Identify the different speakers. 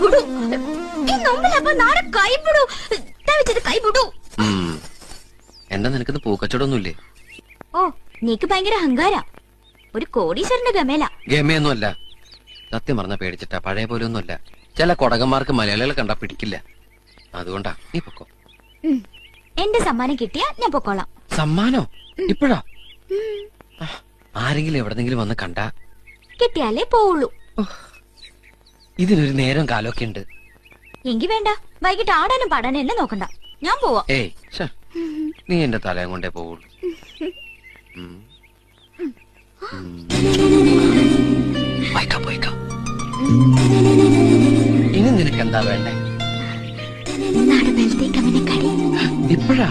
Speaker 1: ಬಿಡು നൊമ്പലപ്പ നാളെ കൈപിടൂ തവിച്ചത് കൈപിടൂ.
Speaker 2: എന്താ നിനക്കിന്ന് പൂക്കച്ചവടൊന്നുമില്ലേ?
Speaker 1: ഓ നീക്ക് ഭയങ്കര അഹങ്കാര. ഒരു കോടീശ്വരന്റെ ഗമേല.
Speaker 2: ഗമയൊന്നുമല്ല, സത്യം പറഞ്ഞ പേടിച്ചിട്ടാ. പഴയ പോലെ ഒന്നുമല്ല. ചില കൊടകന്മാർക്ക് മലയാളികളെ കണ്ടാ പിടിക്കില്ല. അതുകൊണ്ടാ നീ പൊക്കോ.
Speaker 1: എന്റെ സമ്മാനം കിട്ടിയാ ഞാൻ പൊക്കോളാം.
Speaker 2: സമ്മാനോ? ഇപ്പഴാ? ആരെങ്കിലും എവിടെന്നെങ്കിലും വന്ന് കണ്ടാ
Speaker 1: കിട്ടിയാലേ പോവുള്ളൂ.
Speaker 2: ഇതിനൊരു നേരം കാലമൊക്കെ ഉണ്ട്.
Speaker 1: എങ്കി വേണ്ട, വൈകിട്ട് ആടാനും പാടാനും എന്നെ നോക്കണ്ട, ഞാൻ പോവാ.
Speaker 2: ഏയ് നീ എന്റെ തലയും കൊണ്ടേ പോവുള്ളൂ. ഇനി നിനക്ക് എന്താ വേണ്ടേ?
Speaker 1: നാളെ ബലത്തേക്ക് അവനെ കടി.
Speaker 2: ഇപ്പഴാ?